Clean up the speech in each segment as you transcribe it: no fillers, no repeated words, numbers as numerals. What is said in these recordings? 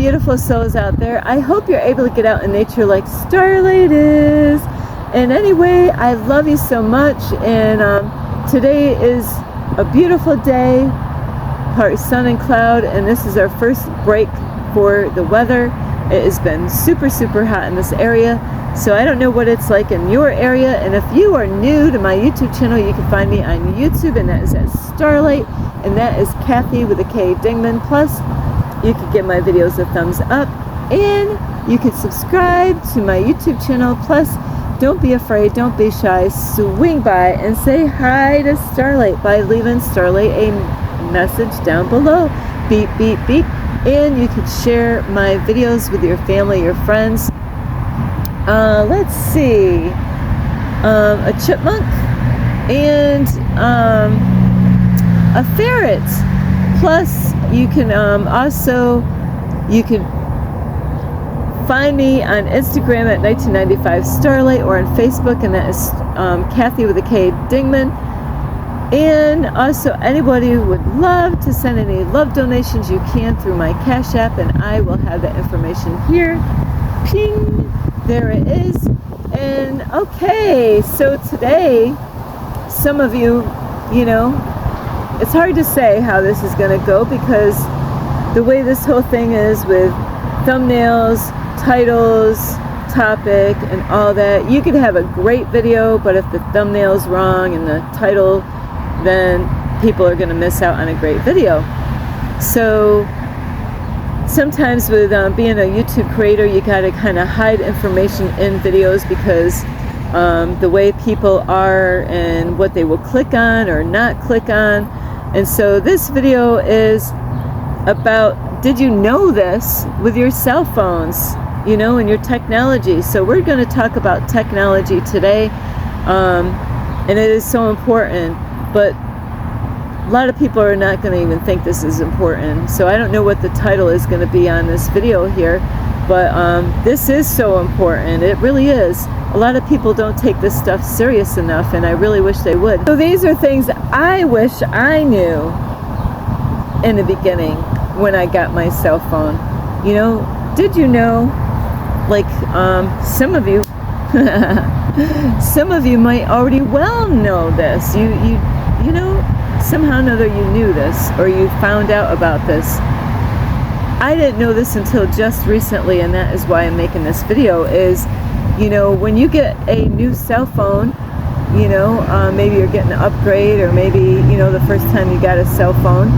beautiful souls out there. I hope you're able to get out in nature like Starlight is. And anyway, I love you so much. And today is a beautiful day, part sun and cloud. And this is our first break for the weather. It has been super, super hot in this area. So I don't know what it's like in your area. And if you are new to my YouTube channel, you can find me on YouTube, and that is at Starlight. And that is Kathy with a K Dingman. Plus, you can give my videos a thumbs up, and you can subscribe to my YouTube channel. Plus, don't be afraid, don't be shy, swing by and say hi to Starlight by leaving Starlight a message down below. Beep, beep, beep. And you can share my videos with your family, your friends. Let's see, a chipmunk and a ferret. Plus, you can find me on Instagram at 1995 Starlight, or on Facebook, and that is Kathy with a K Dingman. And also, anybody who would love to send any love donations, you can through my Cash App, and I will have that information here. Ping! There it is. And okay, so today, some of you, it's hard to say how this is going to go, because the way this whole thing is with thumbnails, titles, topic, and all that, you could have a great video, but if the thumbnail's wrong and the title, then people are going to miss out on a great video. So sometimes with being a YouTube creator, you got to kind of hide information in videos, because the way people are and what they will click on or not click on. And so this video is about, did you know this with your cell phones, and your technology. So we're going to talk about technology today, and it is so important, but a lot of people are not going to even think this is important. So I don't know what the title is going to be on this video here, but this is so important. It really is. A lot of people don't take this stuff serious enough, and I really wish they would. So these are things I wish I knew in the beginning when I got my cell phone. Did you know, like some of you might already well know this. You know, somehow or another you knew this, or you found out about this. I didn't know this until just recently, and that is why I'm making this video. Is, when you get a new cell phone, maybe you're getting an upgrade, or maybe, the first time you got a cell phone,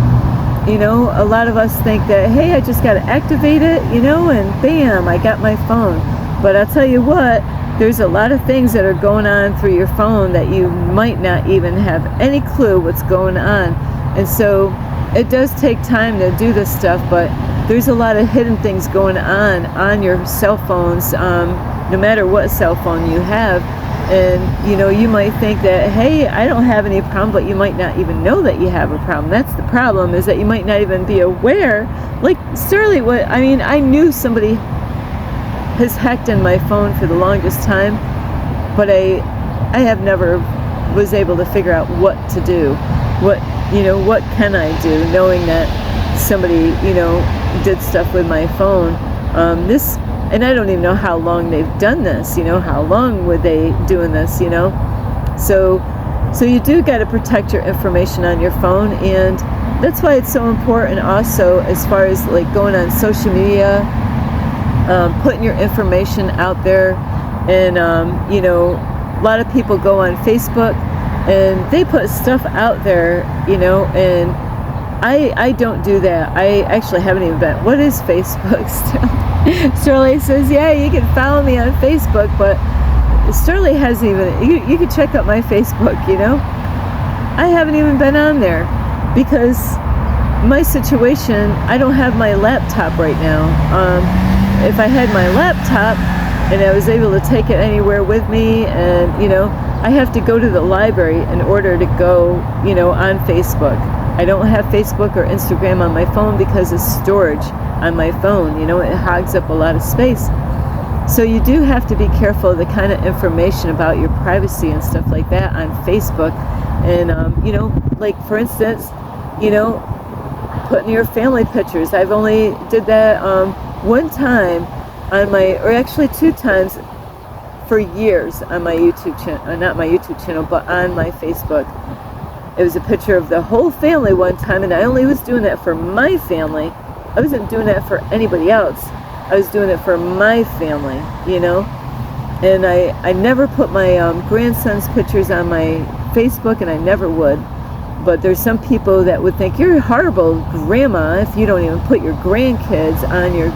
a lot of us think that, hey, I just got to activate it, and bam, I got my phone. But I'll tell you what, there's a lot of things that are going on through your phone that you might not even have any clue what's going on. And so it does take time to do this stuff, but there's a lot of hidden things going on your cell phones, no matter what cell phone you have. And you might think that, hey, I don't have any problem, but you might not even know that you have a problem. That's the problem, is that you might not even be aware. Like Sterling, I knew somebody has hacked in my phone for the longest time, but I have never was able to figure out what to do. What can I do, knowing that somebody, did stuff with my phone. And I don't even know how long they've done this, how long were they doing this, So you do got to protect your information on your phone, and that's why it's so important also, as far as like going on social media, putting your information out there. And, a lot of people go on Facebook and they put stuff out there, and I don't do that. I actually haven't even been. What is Facebook still? Sterling says, yeah, you can follow me on Facebook, but Sterling hasn't even, you can check out my Facebook, I haven't even been on there, because my situation, I don't have my laptop right now. If I had my laptop and I was able to take it anywhere with me, and I have to go to the library in order to go, on Facebook. I don't have Facebook or Instagram on my phone because of storage on my phone. It hogs up a lot of space. So you do have to be careful of the kind of information about your privacy and stuff like that on Facebook. And, like for instance, putting your family pictures. I've only did that one time on my, or actually 2 times for years on my YouTube channel, not my YouTube channel, but on my Facebook. It was a picture of the whole family one time, and I only was doing that for my family. I wasn't doing that for anybody else. I was doing it for my family, you know? And I never put my grandson's pictures on my Facebook, and I never would. But there's some people that would think you're a horrible grandma if you don't even put your grandkids on your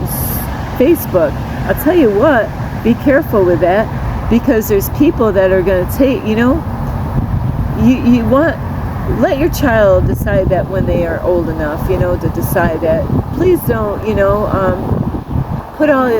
Facebook. I'll tell you what, be careful with that, because there's people that are going to take, you know, you want, let your child decide that when they are old enough, you know, to decide that. Please don't, you know, put all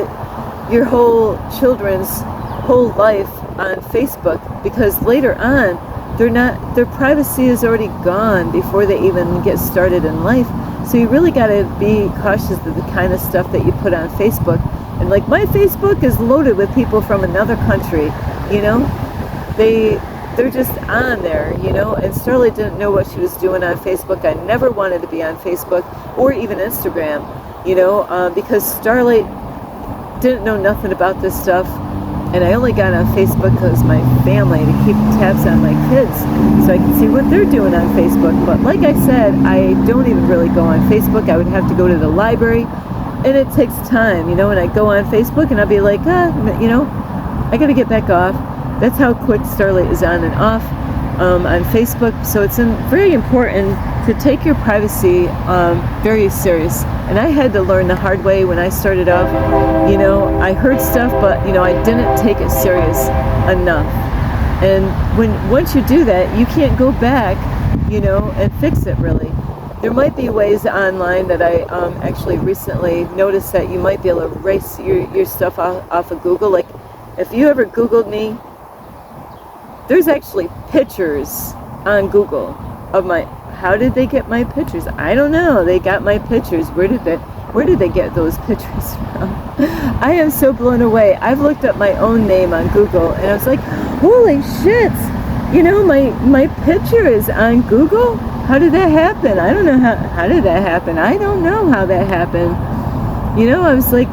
your whole children's whole life on Facebook, because later on, their privacy is already gone before they even get started in life. So you really got to be cautious of the kind of stuff that you put on Facebook. And like, my Facebook is loaded with people from another country, you know, they're just on there, you know. And Starlight didn't know what she was doing on Facebook. I never wanted to be on Facebook or even Instagram, you know, because Starlight didn't know nothing about this stuff. And I only got on Facebook because my family, to keep tabs on my kids so I can see what they're doing on Facebook. But like I said, I don't even really go on Facebook. I would have to go to the library, and it takes time, you know. And I go on Facebook and I'll be like, you know, I got to get back off. That's how quick Starlight is on and off on Facebook. So it's very important to take your privacy very serious. And I had to learn the hard way when I started off. You know, I heard stuff, but, you know, I didn't take it serious enough. And once you do that, you can't go back, you know, and fix it, really. There might be ways online that I actually recently noticed that you might be able to erase your stuff off of Google. Like, if you ever Googled me, there's actually pictures on Google of my, how did they get my pictures? I don't know. They got my pictures. Where did they get those pictures from? I am so blown away. I've looked up my own name on Google, and I was like, holy shit, you know, my picture is on Google? How did that happen? I don't know how did that happen? I don't know how that happened. You know, I was like,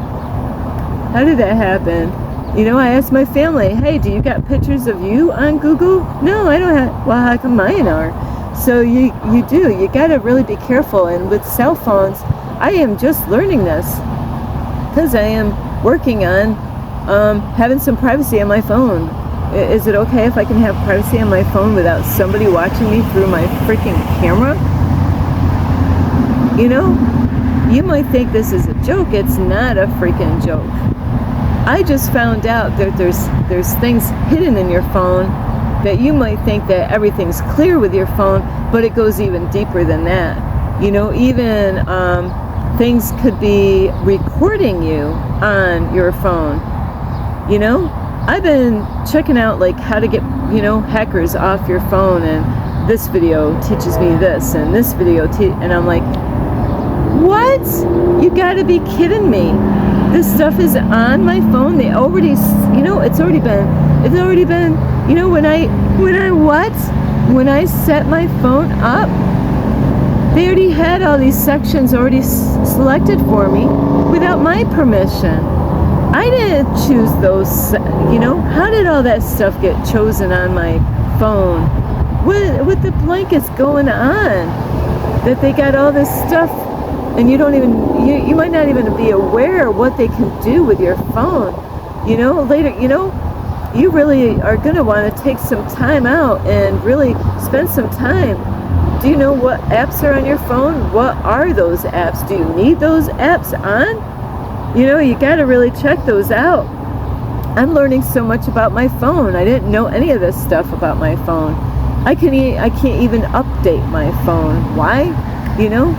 how did that happen? You know, I asked my family, hey, do you got pictures of you on Google? No, I don't have. Well, how come mine are? So you do. You got to really be careful. And with cell phones, I am just learning this because I am working on having some privacy on my phone. Is it okay if I can have privacy on my phone without somebody watching me through my freaking camera? You know, you might think this is a joke. It's not a freaking joke. I just found out that there's things hidden in your phone that you might think that everything's clear with your phone, but it goes even deeper than that. You know, even things could be recording you on your phone. You know, I've been checking out like how to get, you know, hackers off your phone, and this video teaches me this, and this video and I'm like, what? You gotta be kidding me. This stuff is on my phone. They already, you know, it's already been, you know, when I set my phone up, they already had all these sections already selected for me without my permission. I didn't choose those, you know. How did all that stuff get chosen on my phone? With the blankets going on, that they got all this stuff, and you don't even, you might not even be aware of what they can do with your phone. You know, later, you know, you really are going to want to take some time out and really spend some time. Do you know what apps are on your phone? What are those apps? Do you need those apps on? You know, you got to really check those out. I'm learning so much about my phone. I didn't know any of this stuff about my phone. I can't even update my phone. Why? You know,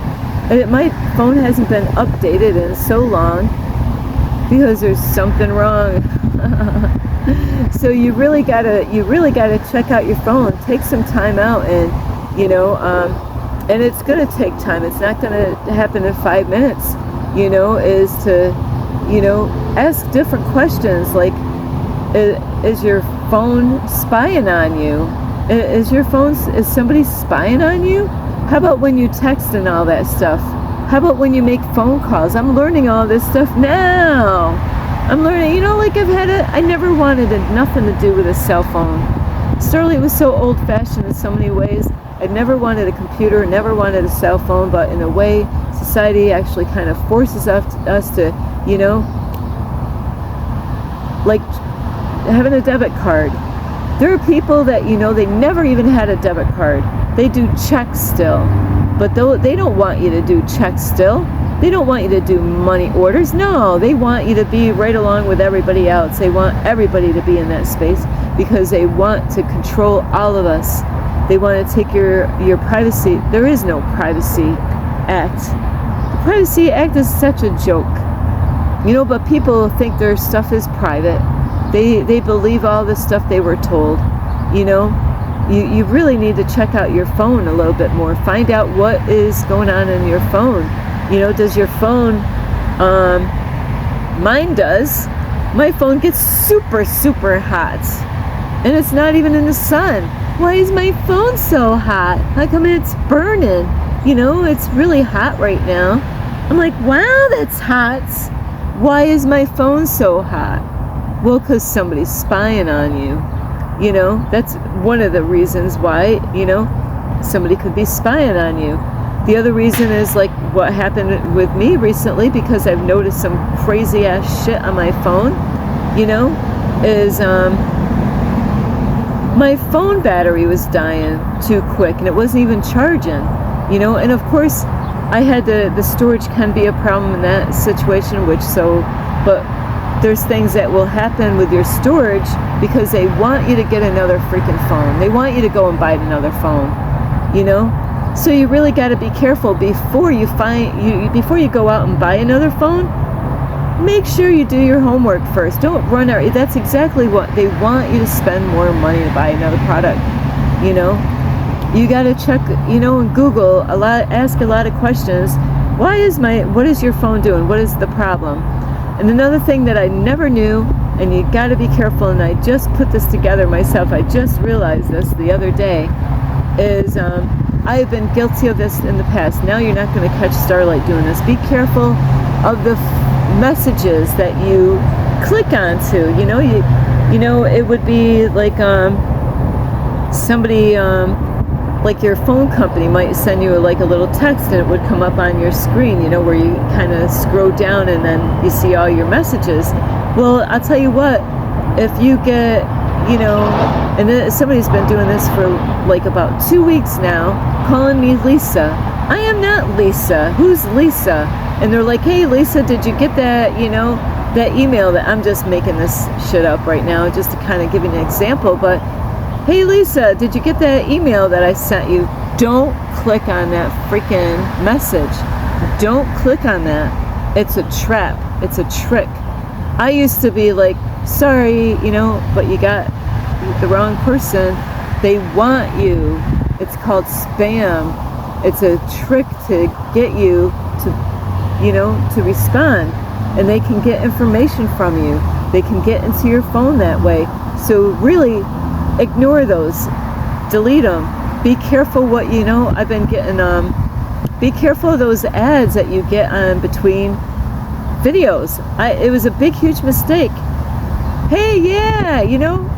my phone hasn't been updated in so long because there's something wrong. So you really gotta check out your phone. Take some time out, and you know, and it's gonna take time. It's not gonna happen in 5 minutes. You know, is to, you know, ask different questions like, is your phone spying on you? Is somebody spying on you? How about when you text and all that stuff? How about when you make phone calls? I'm learning all this stuff now. I'm learning, like I never wanted nothing to do with a cell phone. Starlight was so old-fashioned in so many ways. I never wanted a computer, never wanted a cell phone, but in a way, society actually kind of forces us to, like having a debit card. There are people that, they never even had a debit card. They do checks still. But they don't want you to do checks still. They don't want you to do money orders. No, they want you to be right along with everybody else. They want everybody to be in that space because they want to control all of us. They want to take your privacy. There is no Privacy Act. The Privacy Act is such a joke. But people think their stuff is private. They believe all the stuff they were told. You really need to check out your phone a little bit more. Find out what is going on in your phone. Does your phone, mine does. My phone gets super, super hot. And it's not even in the sun. Why is my phone so hot? How come it's burning? It's really hot right now. I'm like, wow, that's hot. Why is my phone so hot? Well, because somebody's spying on you. That's one of the reasons why, somebody could be spying on you. The other reason is like what happened with me recently, because I've noticed some crazy ass shit on my phone, is my phone battery was dying too quick and it wasn't even charging, and of course I had the storage can be a problem in that situation, but there's things that will happen with your storage because they want you to get another freaking phone. They want you to go and buy another phone, So you really got to be careful before you go out and buy another phone. Make sure you do your homework first. Don't run out. That's exactly what they want you to spend more money to buy another product. You got to check, and Google ask a lot of questions. What is your phone doing? What is the problem? And another thing that I never knew, and you got to be careful, and I just put this together myself, I just realized this the other day, is I've been guilty of this in the past. Now you're not going to catch Starlight doing this. Be careful of the messages that you click onto. It would be like somebody, like your phone company might send you a little text and it would come up on your screen, where you kind of scroll down and then you see all your messages. Well, I'll tell you what, if you get, and then somebody's been doing this for about 2 weeks now, calling me Lisa. I am not Lisa. Who's Lisa? And they're like, hey Lisa, did you get that, that email that, I'm just making this shit up right now just to kind of give you an example, but hey Lisa, did you get that email that I sent you? Don't click on that freaking message. Don't click on that. It's a trap. It's a trick. I used to be like, sorry, but you got the wrong person. They want you. It's called spam. It's a trick to get you to respond. And they can get information from you. They can get into your phone that way. So really, ignore those. Delete them. Be careful what I've been getting. Be careful of those ads that you get on between videos. It was a big, huge mistake. Hey, yeah,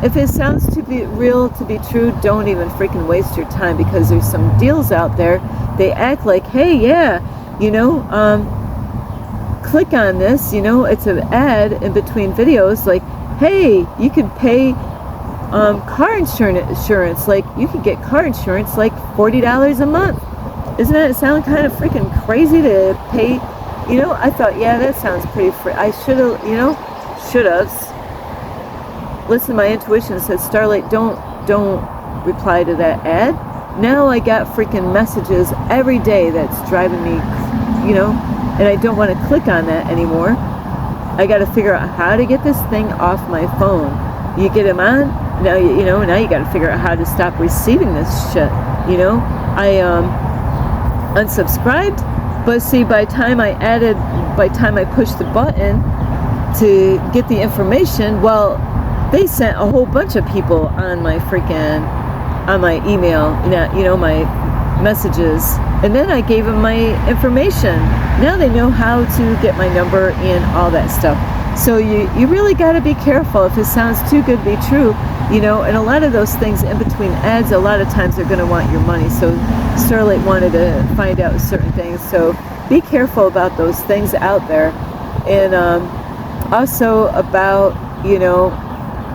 if it sounds to be real, to be true, don't even freaking waste your time, because there's some deals out there. They act like, hey, yeah, click on this. It's an ad in between videos. Like, hey, you can pay car insurance, like you could get car insurance like $40 a month. Isn't that sound kind of freaking crazy to pay? I thought, yeah, that sounds pretty I should have listened to my intuition and said, Starlight, don't reply to that ad. Now I got freaking messages every day that's driving me, and I don't want to click on that anymore. I got to figure out how to get this thing off my phone. You get them on, now now you got to figure out how to stop receiving this shit. I unsubscribed, but see, by the time I pushed the button to get the information, well, they sent a whole bunch of people on my email, messages. And then I gave them my information. Now they know how to get my number and all that stuff. So you really got to be careful. If it sounds too good to be true, and a lot of those things in between ads, a lot of times they're going to want your money. So Starlight wanted to find out certain things. So be careful about those things out there. And also about,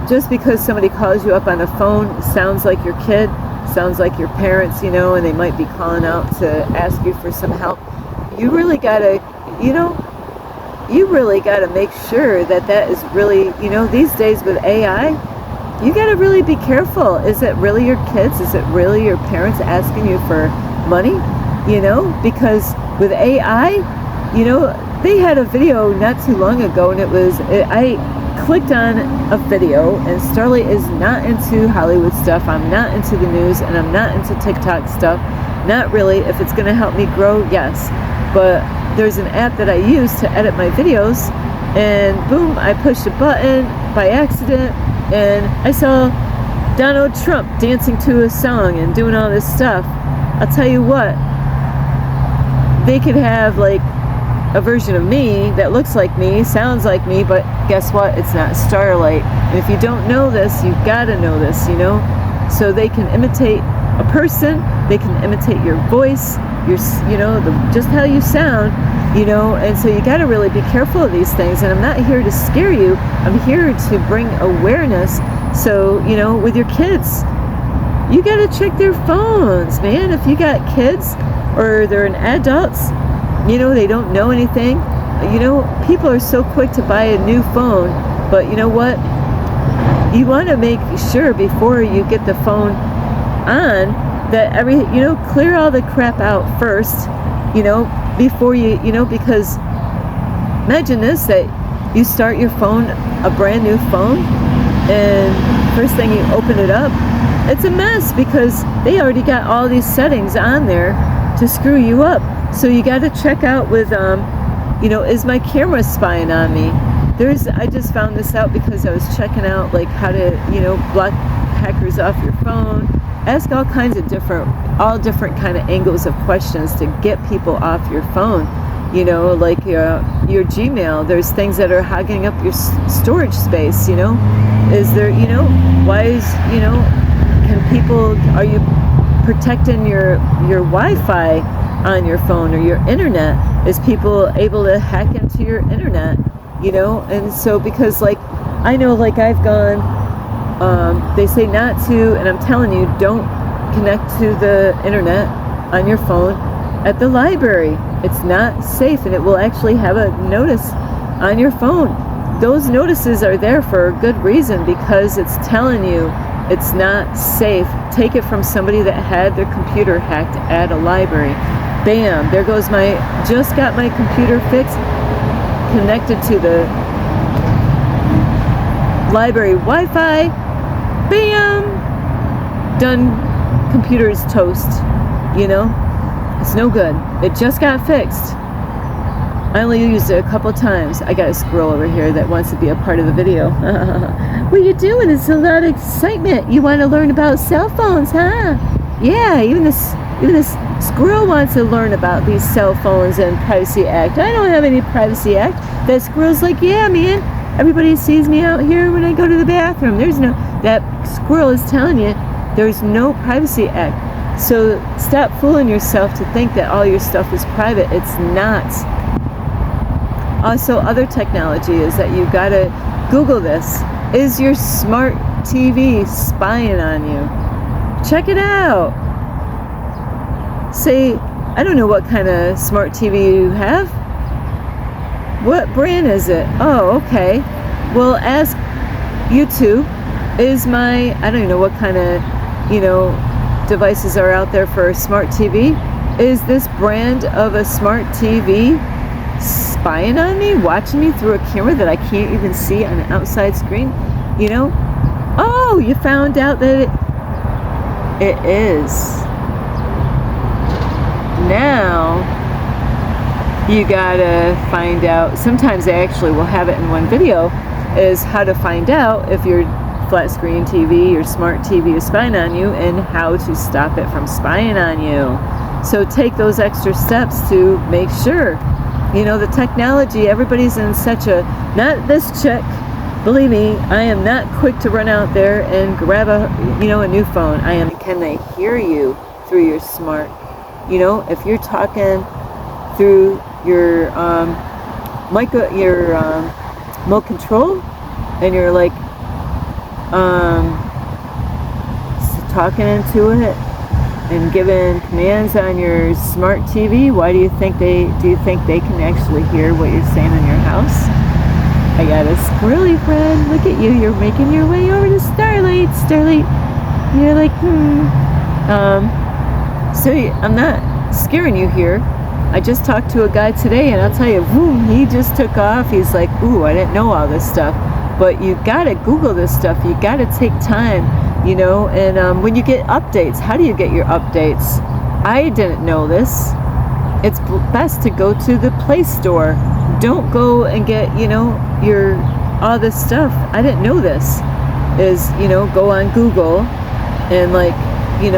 just because somebody calls you up on the phone, sounds like your kid, sounds like your parents, and they might be calling out to ask you for some help. You really got to, make sure that is really, these days with AI, you got to really be careful. Is it really your kids? Is it really your parents asking you for money? Because with AI, they had a video not too long ago, and I clicked on a video, and Starlight is not into Hollywood stuff. I'm not into the news, and I'm not into TikTok stuff. Not really. If it's going to help me grow, yes. But there's an app that I use to edit my videos, and boom, I pushed a button by accident, and I saw Donald Trump dancing to a song and doing all this stuff. I'll tell you what, they could have like a version of me that looks like me, sounds like me, but guess what? It's not Starlight. And if you don't know this, you've got to know this, So they can imitate a person, they can imitate your voice, just how you sound, and so you got to really be careful of these things. And I'm not here to scare you. I'm here to bring awareness. So, with your kids, you got to check their phones, man. If you got kids or they're adults, they don't know anything. People are so quick to buy a new phone, but you know what? You want to make sure before you get the phone on that clear all the crap out first, before you, because imagine this, that you start your phone, a brand new phone, and first thing you open it up, it's a mess because they already got all these settings on there to screw you up. So you got to check out with, is my camera spying on me? I just found this out because I was checking out like how to, block hackers off your phone. Ask all kinds of different kind of angles of questions to get people off your phone. Like your Gmail. There's things that are hogging up your storage space. Is there, why is, are you protecting your Wi-Fi on your phone or your internet? Is people able to hack into your internet? And so because I know I've gone. They say not to, and I'm telling you, don't connect to the internet on your phone at the library. It's not safe, and it will actually have a notice on your phone. Those notices are there for a good reason, because it's telling you it's not safe. Take it from somebody that had their computer hacked at a library. Bam, there goes just got my computer fixed, connected to the library Wi-Fi. Bam! Done. Computer's toast. It's no good. It just got fixed. I only used it a couple times. I got a squirrel over here that wants to be a part of the video. What are you doing? It's a lot of excitement. You want to learn about cell phones, huh? Yeah, even this squirrel wants to learn about these cell phones and Privacy Act. I don't have any Privacy Act. That squirrel's like, yeah, man. Everybody sees me out here when I go to the bathroom. That squirrel is telling you there's no Privacy Act. So stop fooling yourself to think that all your stuff is private. It's not. Also, other technology is that you gotta Google this. Is your smart TV spying on you? Check it out. Say, I don't know what kind of smart TV you have. What brand is it? Oh, okay. Well, ask YouTube. I don't even know what kind of, devices are out there for a smart TV. Is this brand of a smart TV spying on me, watching me through a camera that I can't even see on an outside screen? Oh, you found out that it is. Now you gotta find out. Sometimes they actually will have it in one video, is how to find out if your flat screen TV, your smart TV is spying on you, and how to stop it from spying on you. So take those extra steps to make sure. The technology, everybody's in such a, not this chick, believe me, I am not quick to run out there and grab a new phone. I am, can they hear you through your smart, if you're talking through your remote control, and you're like talking into it and giving commands on your smart TV, why do you think they can actually hear what you're saying in your house? I got a squirrely friend. Look at you. You're making your way over to Starlight. You're like, So I'm not scaring you here. I just talked to a guy today, and I'll tell you, boom, he just took off. He's like, ooh, I didn't know all this stuff. But you gotta Google this stuff. You gotta take time, and when you get updates, how do you get your updates? I didn't know this. It's best to go to the Play Store. Don't go and get, your all this stuff. I didn't know this. Is, go on Google and like you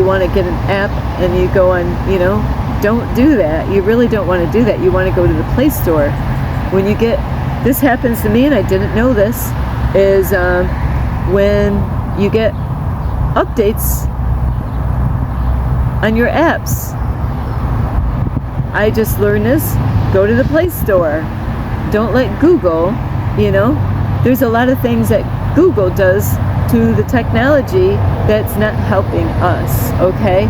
want to get an app and you go on, don't do that. You really don't want to do that. You want to go to the Play Store. When you get, this happens to me and I didn't know this, is when you get updates on your apps. I just learned this. Go to the Play Store. Don't let Google, there's a lot of things that Google does to the technology that's not helping us, okay?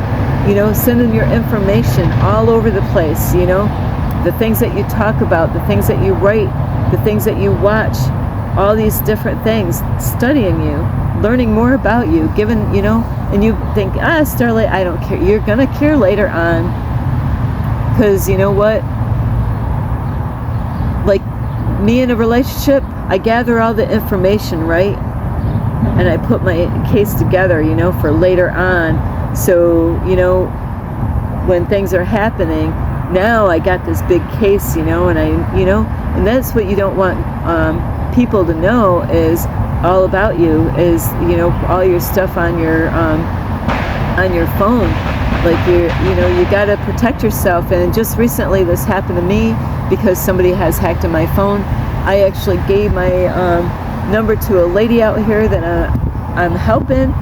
Sending your information all over the place, the things that you talk about, the things that you write, the things that you watch, all these different things, studying you, learning more about you, given, and you think, Starlight, I don't care. You're gonna care later on, because you know what? Like me in a relationship, I gather all the information, right? And I put my case together, for later on. So, when things are happening, now I got this big case, and and that's what you don't want people to know is all about you, is, all your stuff on your phone. Like you got to protect yourself. And just recently this happened to me because somebody has hacked in my phone. I actually gave my number to a lady out here that I'm helping,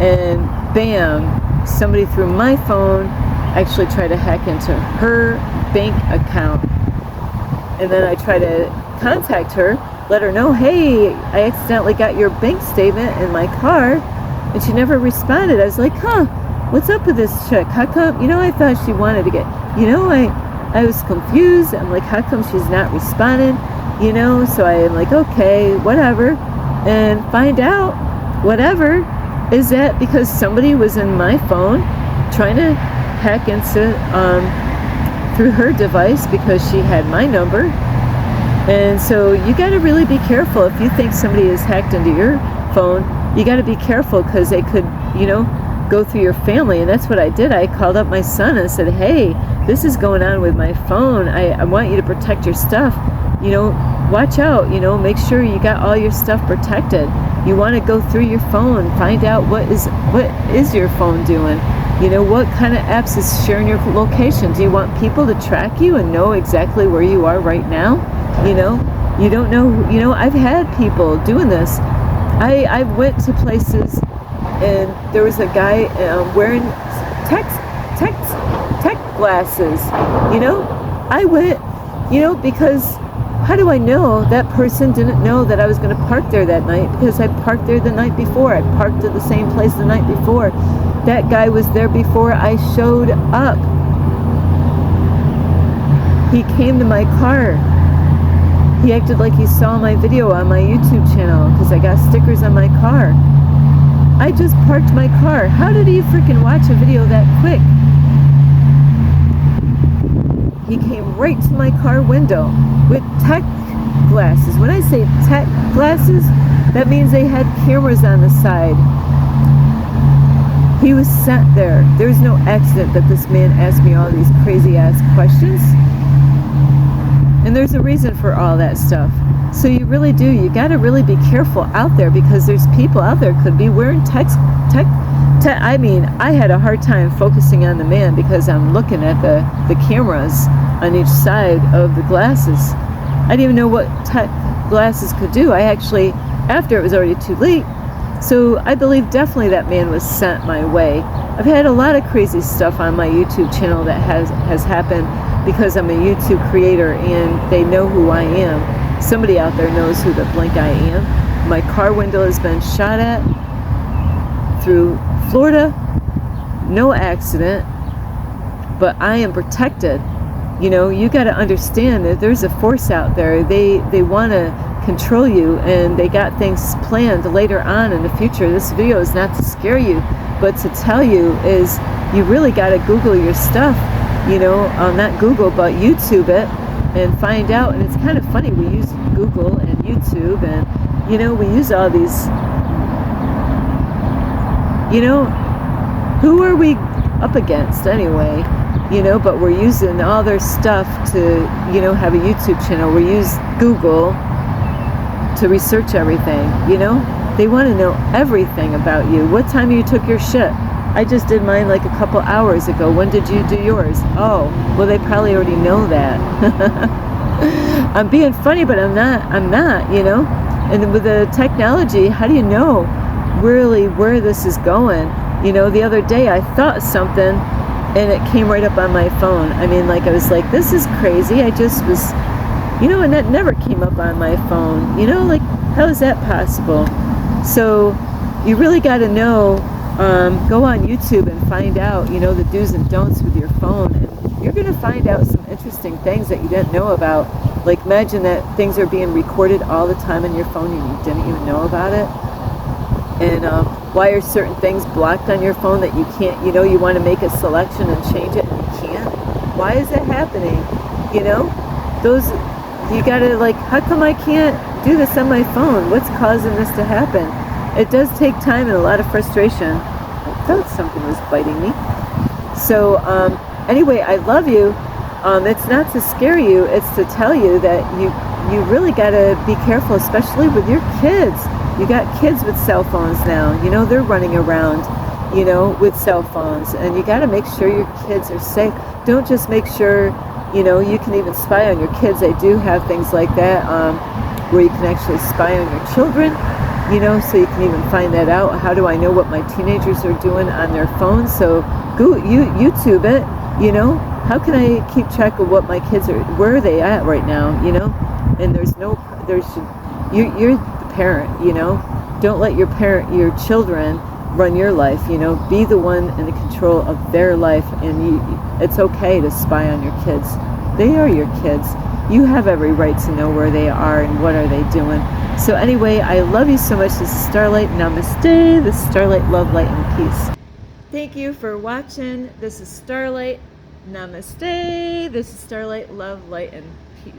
and bam, somebody through my phone actually tried to hack into her bank account. And then I tried to contact her, let her know, hey, I accidentally got your bank statement in my car, and she never responded. I was like, what's up with this chick? How come, I thought she wanted to get, I was confused. I'm like, how come she's not responding? So I'm like, okay, whatever. And find out, whatever, is that because somebody was in my phone trying to hack into, through her device, because she had my number. And so you got to really be careful. If you think somebody is hacked into your phone, you got to be careful, because they could, go through your family. And that's what I did. I called up my son and said, hey, this is going on with my phone. I want you to protect your stuff. Watch out, make sure you got all your stuff protected. You want to go through your phone, find out what is your phone doing. What kind of apps is sharing your location? Do you want people to track you and know exactly where you are right now? You don't know, I've had people doing this. I went to places and there was a guy wearing tech glasses, I went, because how do I know that person didn't know that I was going to park there that night? Because I parked there the night before. I parked at the same place the night before. That guy was there before I showed up. He came to my car. He acted like he saw my video on my YouTube channel because I got stickers on my car. I just parked my car. How did he freaking watch a video that quick? He came right to my car window with tech glasses. When I say tech glasses, that means they had cameras on the side. He was sat there. There's no accident that this man asked me all these crazy ass questions. And there's a reason for all that stuff. So you really do. You got to really be careful out there, because there's people out there could be wearing tech I mean, I had a hard time focusing on the man because I'm looking at the cameras on each side of the glasses. I didn't even know what type glasses could do. I actually, after it was already too late. So I believe definitely that man was sent my way. I've had a lot of crazy stuff on my YouTube channel that has happened because I'm a YouTube creator and they know who I am. Somebody out there knows who the blink I am. My car window has been shot at through Florida, no accident, but I am protected. You know, you got to understand that there's a force out there. They want to control you, and they got things planned later on in the future. This video is not to scare you, but to tell you is you really got to Google your stuff, you know, not Google, but YouTube it and find out. And it's kind of funny, we use Google and YouTube, and, you know, we use all these, you know, who are we up against anyway? You know, but we're using all their stuff to, you know, have a YouTube channel. We use Google to research everything, you know? They want to know everything about you. What time you took your shit? I just did mine like a couple hours ago. When did you do yours? Oh, well, they probably already know that. I'm being funny, but I'm not, you know? And with the technology, how do you know really where this is going? You know, the other day I thought something and it came right up on my phone. I mean, like, I was like, this is crazy. I just was, you know, and that never came up on my phone. You know, like, how is that possible? So you really got to know, go on YouTube and find out, you know, the do's and don'ts with your phone. And you're going to find out some interesting things that you didn't know about. Like, imagine that things are being recorded all the time on your phone and you didn't even know about it. And why are certain things blocked on your phone that you can't, you know, you want to make a selection and change it and you can't? Why is that happening? You know, those, you gotta, like, how come I can't do this on my phone? What's causing this to happen? It does take time and a lot of frustration. I thought something was biting me. So anyway, I love you. It's not to scare you, it's to tell you that you really gotta be careful, especially with your kids. You got kids with cell phones now, you know, they're running around, you know, with cell phones, and you got to make sure your kids are safe. Don't just make sure, you know, you can even spy on your kids. They do have things like that, where you can actually spy on your children, you know, so you can even find that out. How do I know what my teenagers are doing on their phones? So go YouTube it, you know. How can I keep track of what my kids are, where are they at right now, you know? And you're the parent, you know. Don't let your children run your life, you know. Be the one in the control of their life, and it's okay to spy on your kids. They are your kids. You have every right to know where they are and what are they doing. So anyway, I love you so much. This is Starlight. Namaste. This is Starlight. Love, light, and peace. Thank you for watching. This is Starlight. Namaste. This is Starlight. Love, light, and peace.